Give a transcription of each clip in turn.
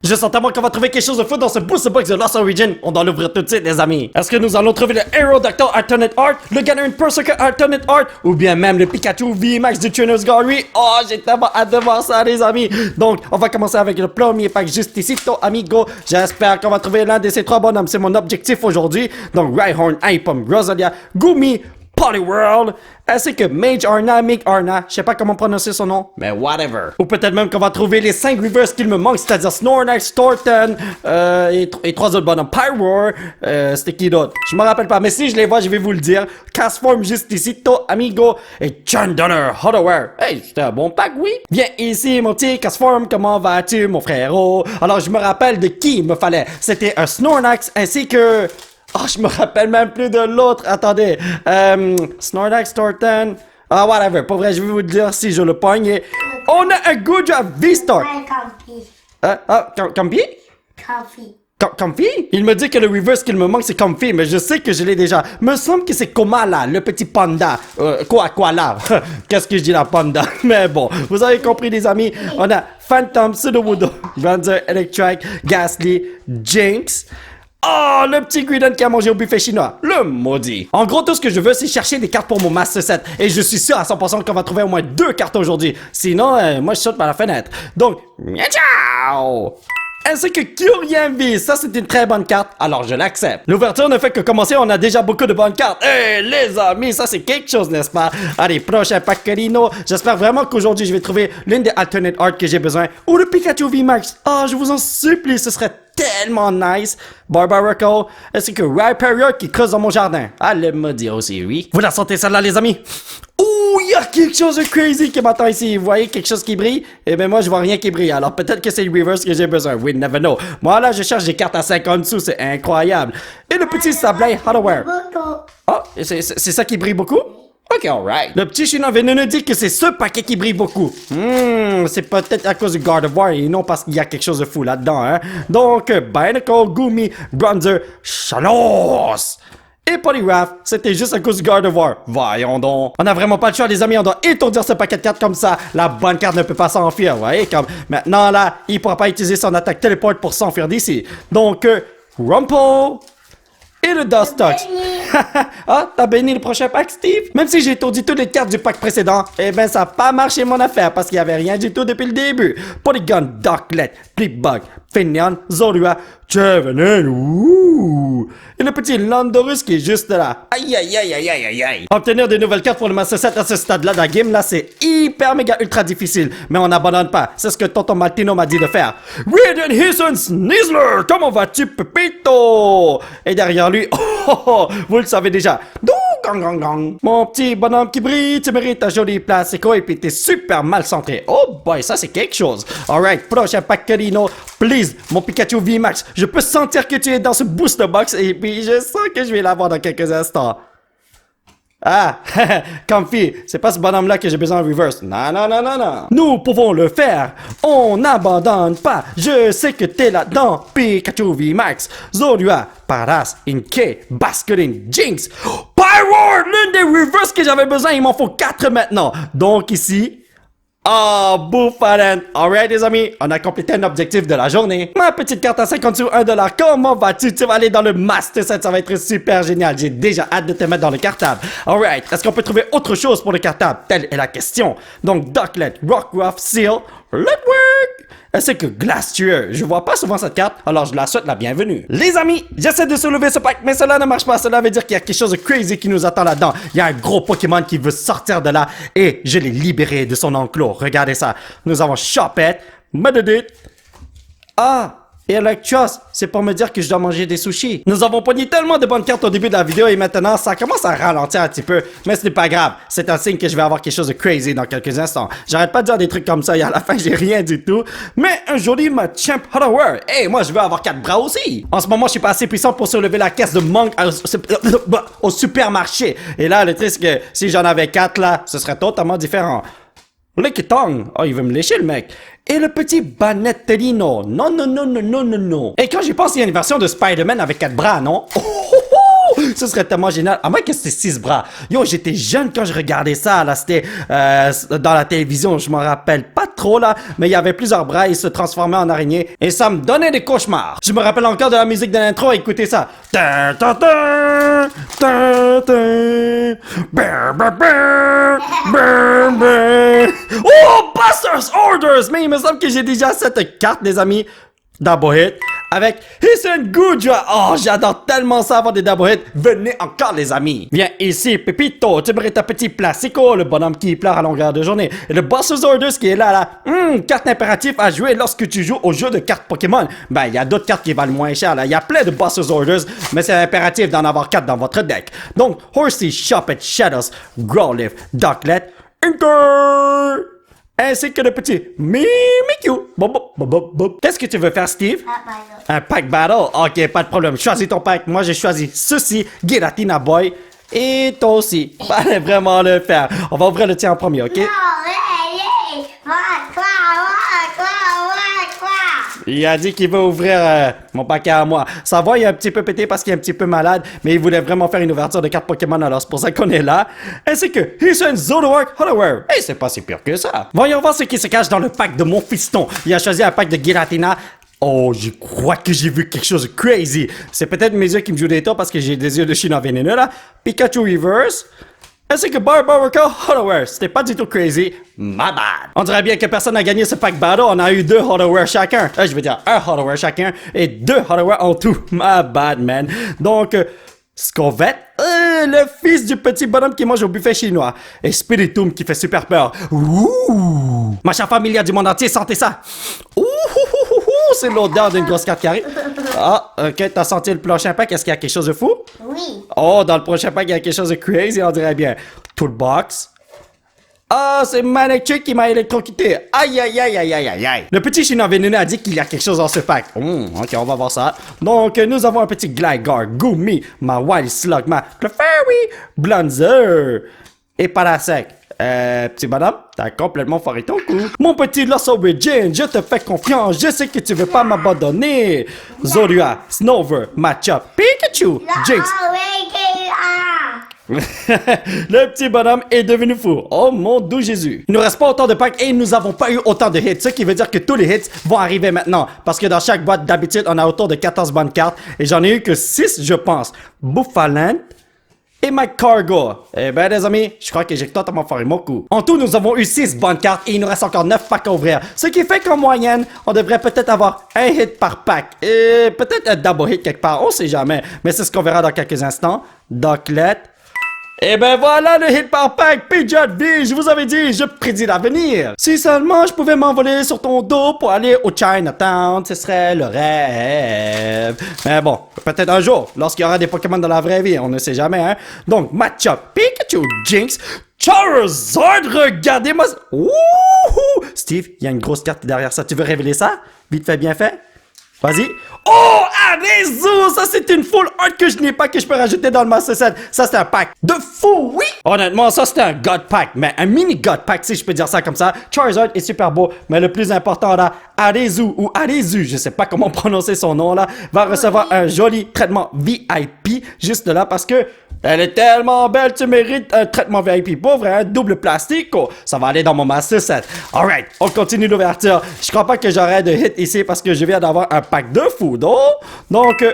Je sens tellement qu'on va trouver quelque chose de fou dans ce booster box de Lost Origin. On doit l'ouvrir tout de suite, les amis. Est-ce que nous allons trouver le Aerodactyl Alternate Art, le Ganon Berserker Alternate Art, ou bien même le Pikachu VMAX du Trainer's Gallery? Oh, j'ai tellement hâte de voir ça, les amis. Donc, on va commencer avec le premier pack juste ici, amigo. J'espère qu'on va trouver l'un de ces trois bonhommes. C'est mon objectif aujourd'hui. Donc, Rhyhorn, Aipom, Rosalia, Gumi, Poliwhirl, ainsi que Mage Arna, Mig Arna, je sais pas comment prononcer son nom, mais whatever. Ou peut-être même qu'on va trouver les 5 reverse qu'il me manque, c'est-à-dire Snorlax, Storten, et 3 autres bonhommes. Pyroar, c'était qui d'autre? Je me rappelle pas, mais si je les vois, je vais vous le dire. Castform juste ici, amigo, et Chandler, Hotaware. Hey, c'était un bon pack, oui? Viens ici, mon petit Castform, comment vas-tu, mon frérot? Alors, je me rappelle de qui il me fallait. C'était un Snorlax, ainsi que... Oh, je me rappelle même plus de l'autre. Attendez. Snorlax, Storten. Ah, whatever. Pour vrai, je vais vous le dire si je le pogne. Et... On a un Goodra V-Star. Comfy? Comfy? Il me dit que le reverse qu'il me manque, c'est Comfy, mais je sais que je l'ai déjà. Me semble que c'est Komala, le petit panda. Quoi là? Qu'est-ce que je dis là, panda? Mais bon, vous avez compris, les amis. On a Phantom, Sudowoodo, Bronzer, Electric, Ghastly, Jinx. Oh, le petit Greedent qui a mangé au buffet chinois. Le maudit. En gros, tout ce que je veux, c'est chercher des cartes pour mon Master Set. Et je suis sûr à 100% qu'on va trouver au moins 2 cartes aujourd'hui. Sinon, moi, je saute par la fenêtre. Donc, ciao! Ainsi que Kyurem, ça c'est une très bonne carte, alors je l'accepte. L'ouverture ne fait que commencer, on a déjà beaucoup de bonnes cartes. Hey les amis, ça c'est quelque chose, n'est-ce pas? Allez, prochain pack Carino. J'espère vraiment qu'aujourd'hui je vais trouver l'une des alternate art que j'ai besoin. Ou le Pikachu VMAX. Oh, je vous en supplie, ce serait tellement nice. Barbaraco, ainsi que Rhyperior qui creuse dans mon jardin. Allez me dire aussi, oui. Vous la sentez celle-là, les amis? Ouh, il y a quelque chose de crazy qui m'attend ici. Vous voyez quelque chose qui brille? Eh bien, moi, je vois rien qui brille. Alors, peut-être que c'est le reverse que j'ai besoin. We never know. Moi, là, je cherche des cartes à 50 sous. C'est incroyable. Et le petit Sableye Hotaware. Oh, c'est ça qui brille beaucoup? Ok, alright. Le petit chinois vient de nous dire que c'est ce paquet qui brille beaucoup. C'est peut-être à cause du Gardevoir et non parce qu'il y a quelque chose de fou là-dedans, hein. Donc, Binacle, Gumi, Bronzer, Shalos. Et Poliwrath, c'était juste à cause du Gardevoir. Voyons donc. On a vraiment pas le choix, les amis. On doit étourdir ce paquet de cartes comme ça. La bonne carte ne peut pas s'enfuir, vous voyez. Comme maintenant, là, il pourra pas utiliser son attaque téléport pour s'enfuir d'ici. Donc, Rumple et le Dustox. Ah, t'as béni le prochain pack, Steve? Même si j'ai étourdi toutes les cartes du pack précédent, eh ben ça a pas marché mon affaire parce qu'il y avait rien du tout depuis le début. Polygon, Darklet, Flipbug, Finneon, Zorua, Trevenant, ouh! Et le petit Landorus qui est juste là. Aïe aïe aïe aïe aïe aïe aïe. Obtenir de nouvelles cartes pour le Master Set à ce stade-là de la game, là, c'est hyper méga ultra difficile. Mais on n'abandonne pas. C'est ce que Tonton Martino m'a dit de faire. Radiant Hison Snizzler! Comment vas-tu, Pepito? Et derrière lui, vous le savez déjà. Gang, gang, gang. Mon petit bonhomme qui brille, tu mérites ta jolie place et quoi, et puis t'es super mal centré. Oh boy, ça c'est quelque chose. Alright, prochain pack Carino. Please, mon Pikachu VMAX, je peux sentir que tu es dans ce booster box et puis je sens que je vais l'avoir dans quelques instants. Ah, Comfy, c'est pas ce bonhomme-là que j'ai besoin de reverse. Non, non, non, non, non. Nous pouvons le faire. On n'abandonne pas. Je sais que t'es là-dedans. Pikachu VMAX, Zorua, Paras, Inkay, Basculin, Jinx, Pyroar, l'une des reverse que j'avais besoin. Il m'en faut 4 maintenant. Donc ici... Oh, Bouffaran! Alright, les amis, on a complété un objectif de la journée. Ma petite carte à 50 sous, $1. Comment vas-tu? Tu vas aller dans le Master Set, ça va être super génial. J'ai déjà hâte de te mettre dans le cartable. Alright, est-ce qu'on peut trouver autre chose pour le cartable? Telle est la question. Donc, Ducklet, Rockruff, Seal, Letwork! Ainsi que Glacier. Je vois pas souvent cette carte, alors je la souhaite la bienvenue. Les amis, j'essaie de soulever ce pack, mais cela ne marche pas. Cela veut dire qu'il y a quelque chose de crazy qui nous attend là-dedans. Il y a un gros Pokémon qui veut sortir de là et je l'ai libéré de son enclos. Regardez ça. Nous avons Choppette, Medidit. Ah! Et Electros, c'est pour me dire que je dois manger des sushis. Nous avons pogné tellement de bonnes cartes au début de la vidéo et maintenant ça commence à ralentir un petit peu. Mais ce n'est pas grave, c'est un signe que je vais avoir quelque chose de crazy dans quelques instants. J'arrête pas de dire des trucs comme ça et à la fin j'ai rien du tout. Mais un joli Machamp Hotaware. Hey, moi je veux avoir 4 bras aussi. En ce moment je suis pas assez puissant pour soulever la caisse de mangue au supermarché. Et là le truc c'est que si j'en avais 4 là, ce serait totalement différent. Lickitung. Oh, il veut me lécher, le mec. Et le petit Banettelino. Non, non, non, non, non, non, non. Et quand j'y pense, il y a une version de Spider-Man avec 4 bras, non? Ce serait tellement génial. À moins que c'était 6 bras. Yo, j'étais jeune quand je regardais ça, là. C'était dans la télévision, je m'en rappelle pas trop, là. Mais il y avait plusieurs bras, ils se transformaient en araignée. Et ça me donnait des cauchemars. Je me rappelle encore de la musique de l'intro, écoutez ça. Oh, Buster's Orders! Mais il me semble que j'ai déjà cette carte, les amis. Double hit avec Hisun Gudra. Oh, j'adore tellement ça avoir des double hits. Venez encore, les amis. Viens ici, Pepito. Tu mérites un petit placico, le bonhomme qui pleure à longueur de journée. Et le Buster's Orders qui est là. Carte impérative à jouer lorsque tu joues au jeu de cartes Pokémon. Ben, il y a d'autres cartes qui valent moins cher, là. Il y a plein de Buster's Orders, mais c'est impératif d'en avoir 4 dans votre deck. Donc, Horsey, Shuppet, Shadows, Growlithe, Ducklet, Anchor, ainsi que le petit Mimikyu. Qu'est-ce que tu veux faire, Steve? Un pack battle. Ok, pas de problème. Choisis ton pack. Moi, j'ai choisi ceci, Giratina Boy. Et toi aussi. Fallait vraiment le faire. On va ouvrir le tien en premier, ok? Il a dit qu'il veut ouvrir mon paquet à moi. Sa voix est un petit peu pété parce qu'il est un petit peu malade, mais il voulait vraiment faire une ouverture de cartes Pokémon, alors c'est pour ça qu'on est là. Ainsi que Hisun Zoroark Hollower. Hey, c'est pas si pire que ça. Voyons voir ce qui se cache dans le pack de mon fiston. Il a choisi un pack de Giratina. Oh, je crois que j'ai vu quelque chose de crazy. C'est peut-être mes yeux qui me jouent des tours parce que j'ai des yeux de Chinois vénéneux là. Pikachu Reverse. Ainsi que Barbaraka Hollowware. C'était pas du tout crazy. My bad. On dirait bien que personne n'a gagné ce pack battle. On a eu 2 Hollowware chacun. Je veux dire 1 Hollowware chacun et 2 Hollowware en tout. My bad, man. Donc, Scovet, le fils du petit bonhomme qui mange au buffet chinois. Et Spiritomb qui fait super peur. Ouh! Machin familial du monde entier, sentez ça. Ouh! C'est l'odeur d'une grosse carte qui arrive. Ah, ok, t'as senti le prochain pack? Est-ce qu'il y a quelque chose de fou? Oui. Oh, dans le prochain pack, il y a quelque chose de crazy, on dirait bien. Toolbox. Ah, c'est Manectric qui m'a électrocuté. Aïe, aïe, aïe, aïe, aïe, aïe, aïe. Le petit chinois vénéneux a dit qu'il y a quelque chose dans ce pack. Ok, on va voir ça. Donc, nous avons un petit Gligar, Goomy, ma Wild Slug, ma Clefairy, Blunzer et Parasect. Petit bonhomme, t'as complètement foiré ton coup. Mon petit Lost Origin, je te fais confiance, je sais que tu veux pas m'abandonner. Zorua, Snover, Machop, Pikachu, Jinx. Le petit bonhomme est devenu fou. Oh mon doux Jésus. Il nous reste pas autant de packs et nous avons pas eu autant de hits. Ce qui veut dire que tous les hits vont arriver maintenant. Parce que dans chaque boîte, d'habitude, on a autour de 14 bonnes cartes. Et j'en ai eu que 6, je pense. Bouffalant et McCargo. Eh ben, les amis, je crois que j'ai totalement foiré mon coup. En tout, nous avons eu 6 bonnes cartes et il nous reste encore 9 packs à ouvrir. Ce qui fait qu'en moyenne, on devrait peut-être avoir un hit par pack. Et peut-être un double hit quelque part, on sait jamais. Mais c'est ce qu'on verra dans quelques instants. Ducklet. Et ben voilà le hit par pack, Pidgeot V, je vous avais dit, je prédis l'avenir. Si seulement je pouvais m'envoler sur ton dos pour aller au Chinatown, ce serait le rêve. Mais bon, peut-être un jour, lorsqu'il y aura des Pokémon dans la vraie vie, on ne sait jamais, hein. Donc, Machop, Pikachu, Jinx, Charizard, regardez-moi. Ouh! Steve, il y a une grosse carte derrière ça, tu veux révéler ça? Vite fait, bien fait. Vas-y. Oh, Arezu! Ça, c'est une full art que je n'ai pas, que je peux rajouter dans le Master Set. Ça, c'est un pack de fou, oui! Honnêtement, ça, c'est un God Pack, mais un mini God Pack, si je peux dire ça comme ça. Charizard est super beau, mais le plus important, là, Arezu, ou Arezu, je sais pas comment prononcer son nom, là, va recevoir un joli traitement VIP, juste là, parce que elle est tellement belle, tu mérites un traitement VIP. Pauvre, un double plastique. Oh, ça va aller dans mon Master Set. Alright, on continue l'ouverture. Je crois pas que j'aurai de hit ici parce que je viens d'avoir un pack de fou. Donc,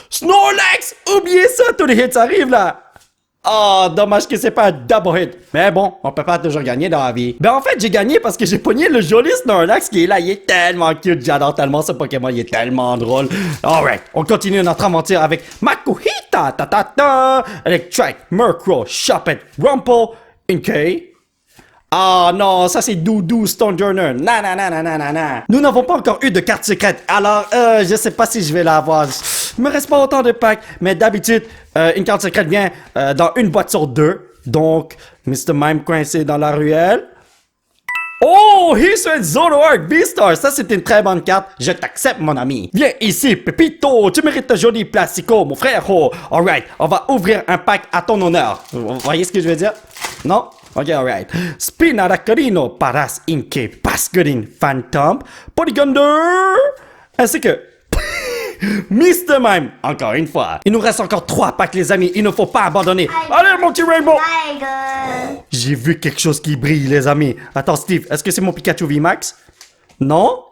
Snorlax, oubliez ça, tous les hits arrivent là. Oh, dommage que c'est pas un double hit. Mais bon, on peut pas toujours gagner dans la vie. Ben en fait, j'ai gagné parce que j'ai pogné le joli Snorlax qui est là. Il est tellement cute. J'adore tellement ce Pokémon. Il est tellement drôle. Alright, on continue notre aventure avec Makuhita, Electric, Murkrow, Shuppet, Rumple, Inkay. Ah non, ça c'est Doudou Stonejourner. Na. Nous n'avons pas encore eu de carte secrète. Alors, je sais pas si je vais l'avoir. Il me reste pas autant de packs. Mais d'habitude, une carte secrète vient dans une boîte sur 2. Donc, Mr. Mime coincé dans la ruelle. Oh, Hisun Zoroark Beastar. Ça, c'est une très bonne carte. Je t'accepte, mon ami. Viens ici, Pepito. Tu mérites un joli plastico, mon frère. Oh, alright. On va ouvrir un pack à ton honneur. Vous voyez ce que je veux dire? Non? Ok, alright. Spinaracarino, Paras Inke, Pascaline, Phantom, Polygondur, ainsi que Mr. Mime, encore une fois. Il nous reste encore 3 packs, les amis. Il ne faut pas abandonner. Allez, mon petit Rainbow. J'ai vu quelque chose qui brille, les amis. Attends, Steve, est-ce que c'est mon Pikachu VMAX? Non?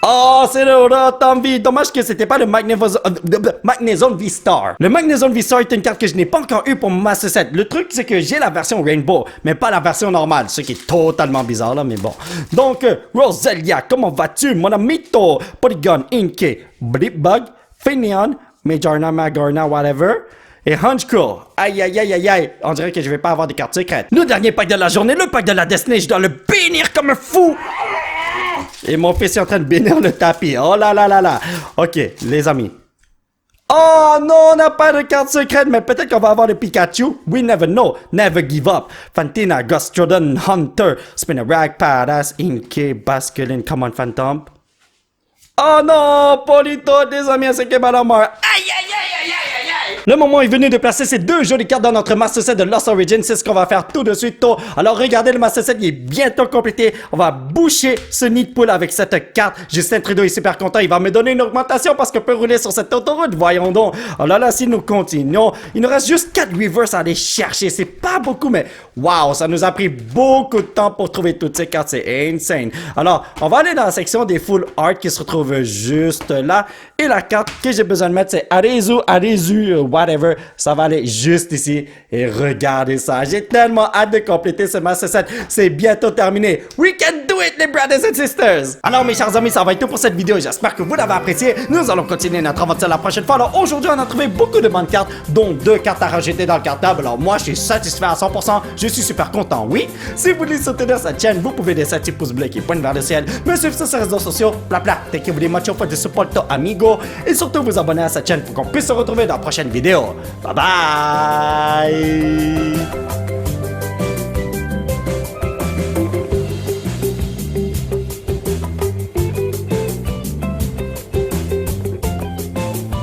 Oh, c'est le Rotom V. Dommage que c'était pas le Magnezone V-Star. Le Magnezone V-Star est une carte que je n'ai pas encore eu pour mon Master Set. Le truc, c'est que j'ai la version Rainbow, mais pas la version normale, ce qui est totalement bizarre, là, mais bon. Donc, Roselia, comment vas-tu, mon amito? Polygon, Inkay, Blipbug, Finneon, Magearna, Magorna, whatever. Et Honchkrow. Aïe, aïe, aïe, aïe, aïe. On dirait que je vais pas avoir de cartes secrètes. Le dernier pack de la journée, le pack de la destinée, je dois le bénir comme un fou. Et mon fils est en train de bénir le tapis. Oh là là là là. Ok, les amis. Oh non, on n'a pas de carte secrète, mais peut-être qu'on va avoir le Pikachu. We never know. Never give up. Fantina, Gastrodon, Hunter, Spinarak, Paradas, Inkay, Basculin, Come on, Phantom. Oh non, Polito, des amis, c'est que Malamar. Aïe, aïe, aïe, aïe, aïe, aïe. Le moment est venu de placer ces 2 jolies cartes dans notre Master Set de Lost Origin. C'est ce qu'on va faire tout de suite. Alors, regardez, le Master Set, il est bientôt complété. On va boucher ce nid de poule avec cette carte. Justin Trudeau est super content. Il va me donner une augmentation parce qu'on peut rouler sur cette autoroute. Voyons donc. Oh là là, si nous continuons, il nous reste juste 4 reverse à aller chercher. C'est pas beaucoup, mais waouh, ça nous a pris beaucoup de temps pour trouver toutes ces cartes. C'est insane. Alors, on va aller dans la section des full art qui se retrouve juste là. Et la carte que j'ai besoin de mettre, c'est Arezu, whatever. Ça va aller juste ici. Et regardez ça. J'ai tellement hâte de compléter ce Master Set. C'est bientôt terminé. We can do it, les brothers and sisters. Alors, mes chers amis, ça va être tout pour cette vidéo. J'espère que vous l'avez apprécié. Nous allons continuer notre aventure la prochaine fois. Alors, aujourd'hui, on a trouvé beaucoup de bonnes cartes, dont 2 cartes à rajouter dans le cartable. Alors, moi, je suis satisfait à 100%. Je suis super content, oui. Si vous voulez soutenir cette chaîne, vous pouvez laisser un petit pouce bleu qui pointe vers le ciel. Me suivre sur ces réseaux sociaux. Bla, thank you very much for the support, amigo. Et surtout, vous abonner à cette chaîne pour qu'on puisse se retrouver dans la prochaine vidéo. Bye bye!